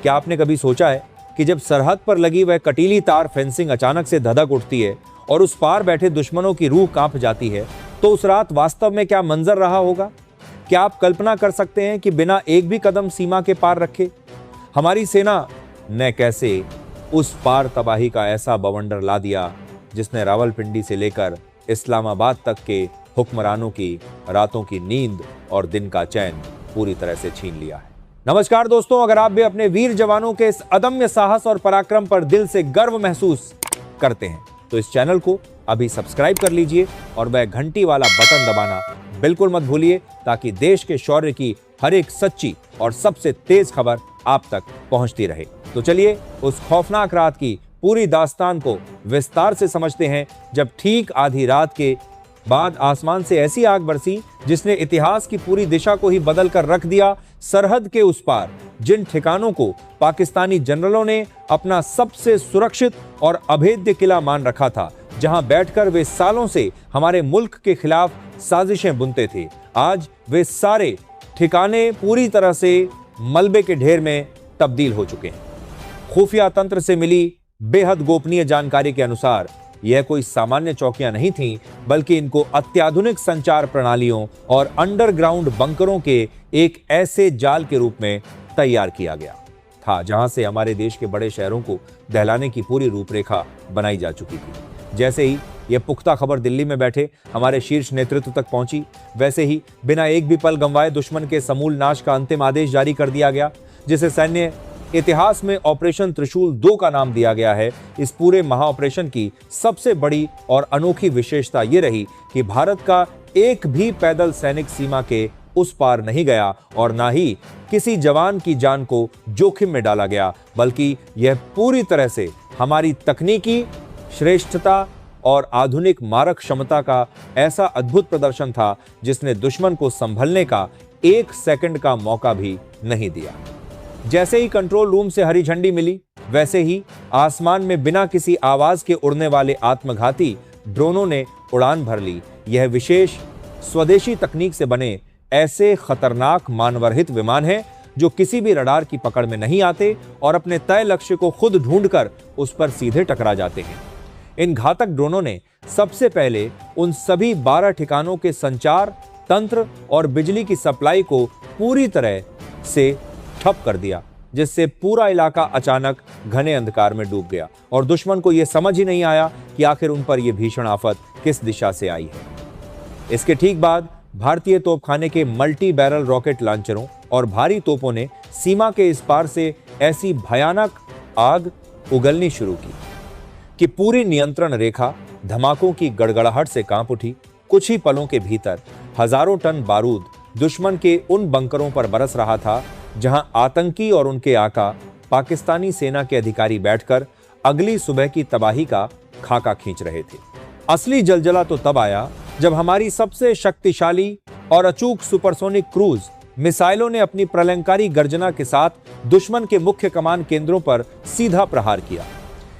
क्या आपने कभी सोचा है कि जब सरहद पर लगी वह कटीली तार फेंसिंग अचानक से धधक उठती है और उस पार बैठे दुश्मनों की रूह कांप जाती है, तो उस रात वास्तव में क्या मंजर रहा होगा? क्या आप कल्पना कर सकते हैं कि बिना एक भी कदम सीमा के पार रखे हमारी सेना ने कैसे उस पार तबाही का ऐसा बवंडर ला दिया जिसने रावलपिंडी से लेकर इस्लामाबाद तक के हुक्मरानों की रातों की नींद और दिन का चैन पूरी तरह से छीन लिया है। नमस्कार दोस्तों, अगर आप भी अपने वीर जवानों के इस अदम्य साहस और पराक्रम पर दिल से गर्व महसूस करते हैं तो इस चैनल को अभी सब्सक्राइब कर लीजिए और वह घंटी वाला बटन दबाना बिल्कुल मत भूलिए, ताकि देश के शौर्य की हर एक सच्ची और सबसे तेज खबर आप तक पहुंचती रहे। तो चलिए उस खौफनाक रात की पूरी दास्तान को विस्तार से समझते हैं, जब ठीक आधी रात के बाद आसमान से ऐसी आग बरसी जिसने इतिहास की पूरी दिशा को ही बदल कर रख दिया। सरहद के उस पार जिन ठिकानों को पाकिस्तानी जनरलों ने अपना सबसे सुरक्षित और अभेद्य किला मान रखा था, जहां बैठकर वे सालों से हमारे मुल्क के खिलाफ साजिशें बुनते थे, आज वे सारे ठिकाने पूरी तरह से मलबे के ढेर में तब्दील हो चुके हैं। खुफिया तंत्र से मिली बेहद गोपनीय जानकारी के अनुसार यह कोई सामान्य चौकियां नहीं थीं, बल्कि इनको अत्याधुनिक संचार प्रणालियों और अंडरग्राउंड बंकरों के एक ऐसे जाल के रूप में तैयार किया गया था जहां से हमारे देश के बड़े शहरों को दहलाने की पूरी रूपरेखा बनाई जा चुकी थी। जैसे ही यह पुख्ता खबर दिल्ली में बैठे हमारे शीर्ष नेतृत्व तक पहुंची, वैसे ही बिना एक भी पल गंवाए दुश्मन के समूल नाश का अंतिम आदेश जारी कर दिया गया, जिसे सैन्य इतिहास में ऑपरेशन त्रिशूल 2 का नाम दिया गया है। इस पूरे महाऑपरेशन की सबसे बड़ी और अनोखी विशेषता यह रही कि भारत का एक भी पैदल सैनिक सीमा के उस पार नहीं गया और ना ही किसी जवान की जान को जोखिम में डाला गया, बल्कि यह पूरी तरह से हमारी तकनीकी श्रेष्ठता और आधुनिक मारक क्षमता का ऐसा अद्भुत प्रदर्शन था जिसने दुश्मन को संभलने का 1 सेकंड का मौका भी नहीं दिया। जैसे ही कंट्रोल रूम से हरी झंडी मिली, वैसे ही आसमान में बिना किसी आवाज के उड़ने वाले आत्मघाती ड्रोनों ने उड़ान भर ली। यह विशेष स्वदेशी तकनीक से बने ऐसे खतरनाक मानवरहित विमान हैं जो किसी भी रडार की पकड़ में नहीं आते और अपने तय लक्ष्य को खुद ढूंढकर उस पर सीधे टकरा जाते हैं। इन घातक ड्रोनों ने सबसे पहले उन सभी 12 ठिकानों के संचार तंत्र और बिजली की सप्लाई को पूरी तरह से ठप कर दिया, जिससे पूरा इलाका अचानक घने अंधकार में डूब गया और दुश्मन को यह समझ ही नहीं आया कि आखिर उन पर यह भीषण आफत किस दिशा से आई है। इसके ठीक बाद भारतीय तोपखाने के मल्टी बैरल रॉकेट लॉन्चरों और भारी तोपों ने सीमा के इस पार से ऐसी भयानक आग उगलनी शुरू की कि पूरी नियंत्रण रेखा धमाकों की गड़गड़ाहट से कांप उठी। कुछ ही पलों के भीतर हजारों टन बारूद दुश्मन के उन बंकरों पर बरस रहा था जहां आतंकी और उनके आका पाकिस्तानी सेना के अधिकारी बैठकर अगली सुबह की तबाही का खाका खींच रहे थे। असली जलजला तो तब आया जब हमारी सबसे शक्तिशाली और अचूक सुपरसोनिक क्रूज मिसाइलों ने अपनी प्रलंकारी गर्जना के साथ दुश्मन के मुख्य कमान केंद्रों पर सीधा प्रहार किया।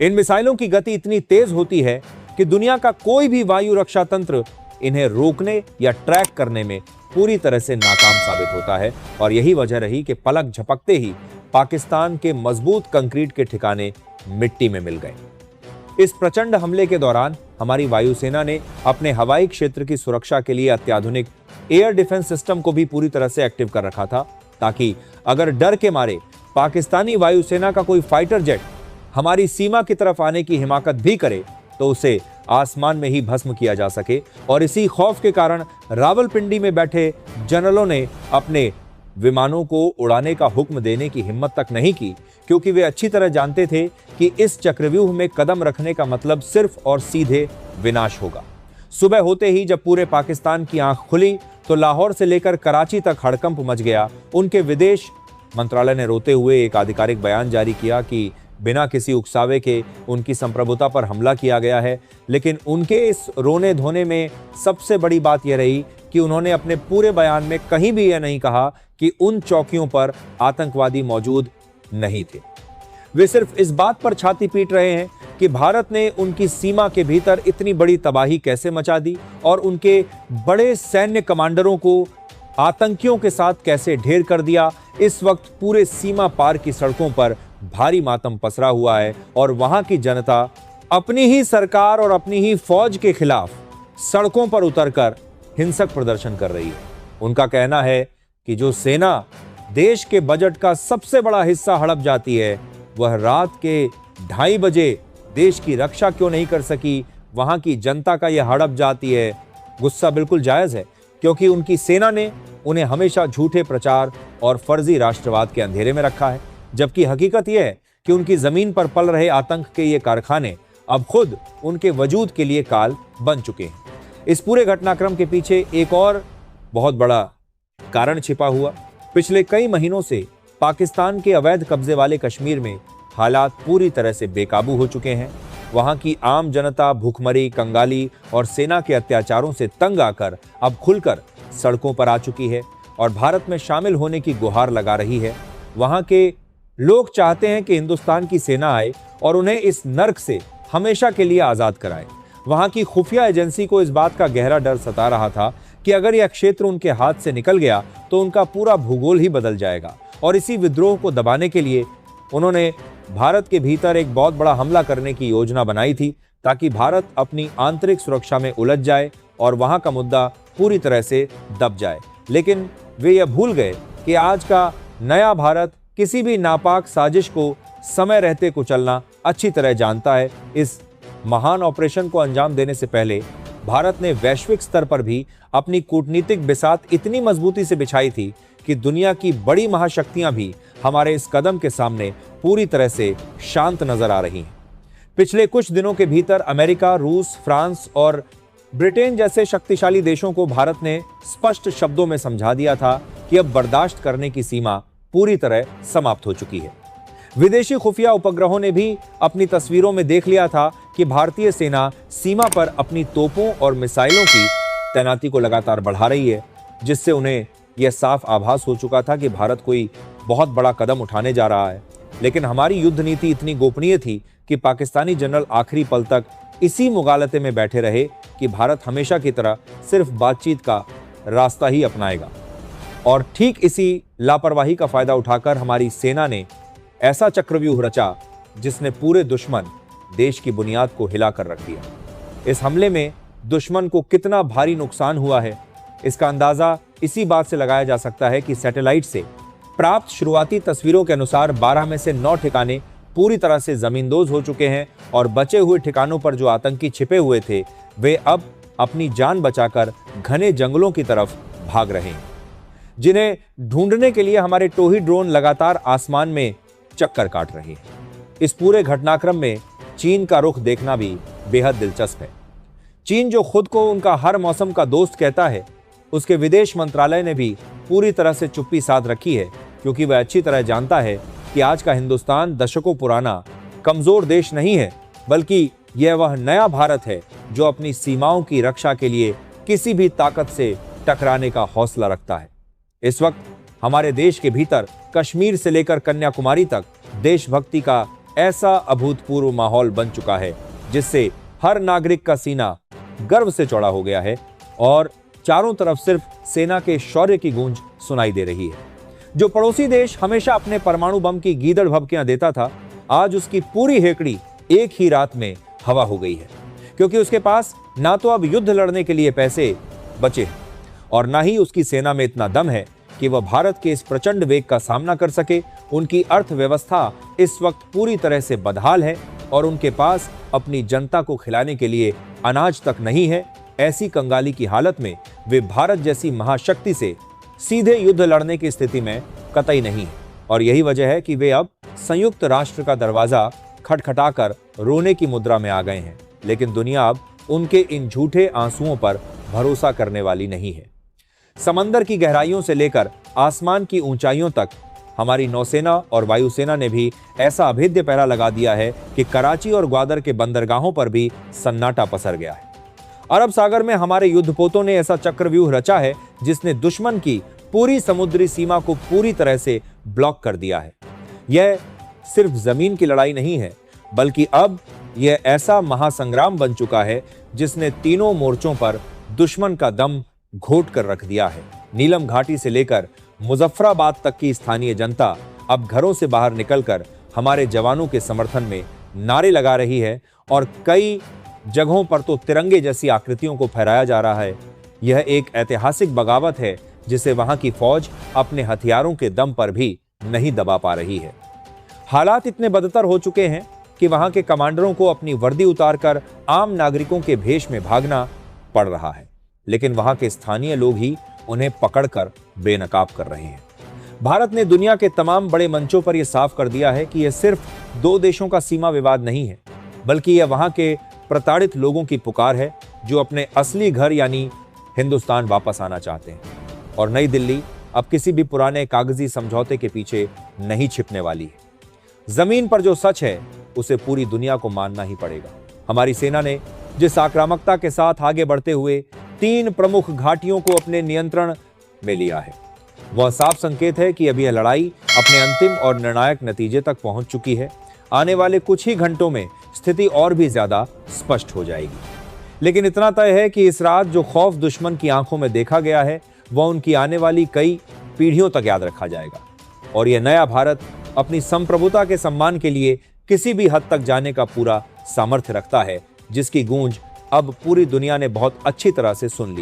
इन मिसाइलों की गति इतनी तेज होती है कि दुनिया का कोई भी वायु रक्षा तंत्र इन्हें रोकने या ट्रैक करने में पूरी तरह से नाकाम साबित होता है, और यही वजह रही कि पलक झपकते ही पाकिस्तान के मजबूत कंक्रीट के ठिकाने मिट्टी में मिल गए। इस प्रचंड हमले के दौरान हमारी वायुसेना ने अपने हवाई क्षेत्र की सुरक्षा के लिए अत्याधुनिक एयर डिफेंस सिस्टम को भी पूरी तरह से एक्टिव कर रखा था, ताकि अगर डर के मारे पाकिस्तानी वायुसेना का कोई फाइटर जेट हमारी सीमा की तरफ आने की हिमाकत भी करे तो उसे आसमान में ही भस्म किया जा सके। और इसी खौफ के कारण रावलपिंडी में बैठे जनरलों ने अपने विमानों को उड़ाने का हुक्म देने की हिम्मत तक नहीं की, क्योंकि वे अच्छी तरह जानते थे कि इस चक्रव्यूह में कदम रखने का मतलब सिर्फ और सीधे विनाश होगा। सुबह होते ही जब पूरे पाकिस्तान की आंख खुली तो लाहौर से लेकर कराची तक हड़कंप मच गया। उनके विदेश मंत्रालय ने रोते हुए एक आधिकारिक बयान जारी किया कि बिना किसी उकसावे के उनकी संप्रभुता पर हमला किया गया है। लेकिन उनके इस रोने धोने में सबसे बड़ी बात यह रही कि उन्होंने अपने पूरे बयान में कहीं भी यह नहीं कहा कि उन चौकियों पर आतंकवादी मौजूद नहीं थे। वे सिर्फ इस बात पर छाती पीट रहे हैं कि भारत ने उनकी सीमा के भीतर इतनी बड़ी तबाही कैसे मचा दी और उनके बड़े सैन्य कमांडरों को आतंकियों के साथ कैसे ढेर कर दिया। इस वक्त पूरे सीमा पार की सड़कों पर भारी मातम पसरा हुआ है और वहां की जनता अपनी ही सरकार और अपनी ही फौज के खिलाफ सड़कों पर उतरकर हिंसक प्रदर्शन कर रही है। उनका कहना है कि जो सेना देश के बजट का सबसे बड़ा हिस्सा हड़प जाती है, वह रात के 2:30 बजे देश की रक्षा क्यों नहीं कर सकी। वहां की जनता का यह हड़प जाती है। गुस्सा बिल्कुल जायज है, क्योंकि उनकी सेना ने उन्हें हमेशा झूठे प्रचार और फर्जी राष्ट्रवाद के अंधेरे में रखा है, जबकि हकीकत यह है कि उनकी जमीन पर पल रहे आतंक के ये कारखाने अब खुद उनके वजूद के लिए काल बन चुके हैं। इस पूरे घटनाक्रम के पीछे एक और बहुत बड़ा कारण छिपा हुआ। पिछले कई महीनों से पाकिस्तान के अवैध कब्जे वाले कश्मीर में हालात पूरी तरह से बेकाबू हो चुके हैं। वहां की आम जनता भूखमरी, कंगाली और सेना के अत्याचारों से तंग आकर अब खुलकर सड़कों पर आ चुकी है और भारत में शामिल होने की गुहार लगा रही है। वहां के लोग चाहते हैं कि हिंदुस्तान की सेना आए और उन्हें इस नर्क से हमेशा के लिए आजाद कराए। वहां की खुफिया एजेंसी को इस बात का गहरा डर सता रहा था कि अगर यह क्षेत्र उनके हाथ से निकल गया तो उनका पूरा भूगोल ही बदल जाएगा, और इसी विद्रोह को दबाने के लिए उन्होंने भारत के भीतर एक बहुत बड़ा हमला करने की योजना बनाई थी, ताकि भारत अपनी आंतरिक सुरक्षा में उलझ जाए और वहां का मुद्दा पूरी तरह से दब जाए। लेकिन वे यह भूल गए कि आज का नया भारत किसी भी नापाक साजिश को समय रहते कुचलना अच्छी तरह जानता है। इस महान ऑपरेशन को अंजाम देने से पहले भारत ने वैश्विक स्तर पर भी अपनी कूटनीतिक बिसात इतनी मजबूती से बिछाई थी कि दुनिया की बड़ी महाशक्तियां भी हमारे इस कदम के सामने पूरी तरह से शांत नजर आ रही हैं। पिछले कुछ दिनों के भीतर अमेरिका, रूस, फ्रांस और ब्रिटेन जैसे शक्तिशाली देशों को भारत ने स्पष्ट शब्दों में समझा दिया था कि अब बर्दाश्त करने की सीमा पूरी तरह समाप्त हो चुकी है। विदेशी खुफिया उपग्रहों ने भी अपनी तस्वीरों में देख लिया था कि भारतीय सेना सीमा पर अपनी तोपों और मिसाइलों की तैनाती को लगातार बढ़ा रही है, जिससे उन्हें यह साफ आभास हो चुका था कि भारत कोई बहुत बड़ा कदम उठाने जा रहा है। लेकिन हमारी युद्ध नीति इतनी गोपनीय थी कि पाकिस्तानी जनरल आखिरी पल तक इसी मुगालते में बैठे रहे कि भारत हमेशा की तरह सिर्फ बातचीत का रास्ता ही अपनाएगा। और ठीक इसी लापरवाही का फायदा उठाकर हमारी सेना ने ऐसा चक्रव्यूह रचा जिसने पूरे दुश्मन देश की बुनियाद को हिला कर रख दिया। इस हमले में दुश्मन को कितना भारी नुकसान हुआ है, इसका अंदाजा इसी बात से लगाया जा सकता है कि सैटेलाइट से प्राप्त शुरुआती तस्वीरों के अनुसार 12 में से 9 ठिकाने पूरी तरह से जमींदोज हो चुके हैं और बचे हुए ठिकानों पर जो आतंकी छिपे हुए थे वे अब अपनी जान बचाकर घने जंगलों की तरफ भाग रहे हैं, जिन्हें ढूंढने के लिए हमारे टोही ड्रोन लगातार आसमान में चक्कर काट रहे हैं। इस पूरे घटनाक्रम में चीन का रुख देखना भी बेहद दिलचस्प है। चीन जो खुद को उनका हर मौसम का दोस्त कहता है, उसके विदेश मंत्रालय ने भी पूरी तरह से चुप्पी साध रखी है, क्योंकि वह अच्छी तरह जानता है कि आज का हिंदुस्तान दशकों पुराना कमजोर देश नहीं है, बल्कि यह वह नया भारत है जो अपनी सीमाओं की रक्षा के लिए किसी भी ताकत से टकराने का हौसला रखता है। इस वक्त हमारे देश के भीतर कश्मीर से लेकर कन्याकुमारी तक देशभक्ति का ऐसा अभूतपूर्व माहौल बन चुका है, जिससे हर नागरिक का सीना गर्व से चौड़ा हो गया है और चारों तरफ सिर्फ सेना के शौर्य की गूंज सुनाई दे रही है। जो पड़ोसी देश हमेशा अपने परमाणु बम की गीदड़ भभकियां देता था, आज उसकी पूरी हेकड़ी एक ही रात में हवा हो गई है, क्योंकि उसके पास ना तो अब युद्ध लड़ने के लिए पैसे बचे हैं और ना ही उसकी सेना में इतना दम है कि वह भारत के इस प्रचंड वेग का सामना कर सके। उनकी अर्थव्यवस्था इस वक्त पूरी तरह से बदहाल है और उनके पास अपनी जनता को खिलाने के लिए अनाज तक नहीं है। ऐसी कंगाली की हालत में वे भारत जैसी महाशक्ति से सीधे युद्ध लड़ने की स्थिति में कतई नहीं है और यही वजह है कि वे अब संयुक्त राष्ट्र का दरवाजा खटखटाकर रोने की मुद्रा में आ गए हैं। लेकिन दुनिया अब उनके इन झूठे आंसुओं पर भरोसा करने वाली नहीं है। समंदर की गहराइयों से लेकर आसमान की ऊंचाइयों तक हमारी नौसेना और वायुसेना ने भी ऐसा अभेद्य पहरा लगा दिया है कि कराची और ग्वादर के बंदरगाहों पर भी सन्नाटा पसर गया है। अरब सागर में हमारे युद्धपोतों ने ऐसा चक्रव्यूह रचा है जिसने दुश्मन की पूरी समुद्री सीमा को पूरी तरह से ब्लॉक कर दिया है। यह सिर्फ जमीन की लड़ाई नहीं है, बल्कि अब यह ऐसा महासंग्राम बन चुका है जिसने तीनों मोर्चों पर दुश्मन का दम घोट कर रख दिया है। नीलम घाटी से लेकर मुजफ्फराबाद तक की स्थानीय जनता अब घरों से बाहर निकलकर हमारे जवानों के समर्थन में नारे लगा रही है और कई जगहों पर तो तिरंगे जैसी आकृतियों को फहराया जा रहा है। यह एक ऐतिहासिक बगावत है जिसे वहां की फौज अपने हथियारों के दम पर भी नहीं दबा पा रही है। हालात इतने बदतर हो चुके हैं कि वहां के कमांडरों को अपनी वर्दी उतारकर आम नागरिकों के भेष में भागना पड़ रहा है, लेकिन वहां के स्थानीय लोग ही उन्हें पकड़कर बेनकाब कर रहे हैं। भारत ने दुनिया के तमाम बड़े मंचों पर यह साफ कर दिया है कि यह सिर्फ दो देशों का सीमा विवाद नहीं है, बल्कि यह वहां के प्रताड़ित लोगों की पुकार है जो अपने असली घर यानी हिंदुस्तान वापस आना चाहते हैं। और नई दिल्ली अब किसी भी पुराने कागजी समझौते के पीछे नहीं छिपने वाली है। जमीन पर जो सच है उसे पूरी दुनिया को मानना ही पड़ेगा। हमारी सेना ने जिस आक्रामकता के साथ आगे बढ़ते हुए 3 प्रमुख घाटियों को अपने नियंत्रण में लिया है, वह साफ संकेत है कि अब यह लड़ाई अपने अंतिम और निर्णायक नतीजे तक पहुंच चुकी है। आने वाले कुछ ही घंटों में स्थिति और भी ज्यादा स्पष्ट हो जाएगी। लेकिन इतना तय है कि इस रात जो खौफ दुश्मन की आंखों में देखा गया है वह उनकी आने वाली कई पीढ़ियों तक याद रखा जाएगा। और यह नया भारत अपनी संप्रभुता के सम्मान के लिए किसी भी हद तक जाने का पूरा सामर्थ्य रखता है, जिसकी गूंज अब पूरी दुनिया ने बहुत अच्छी तरह से सुन ली।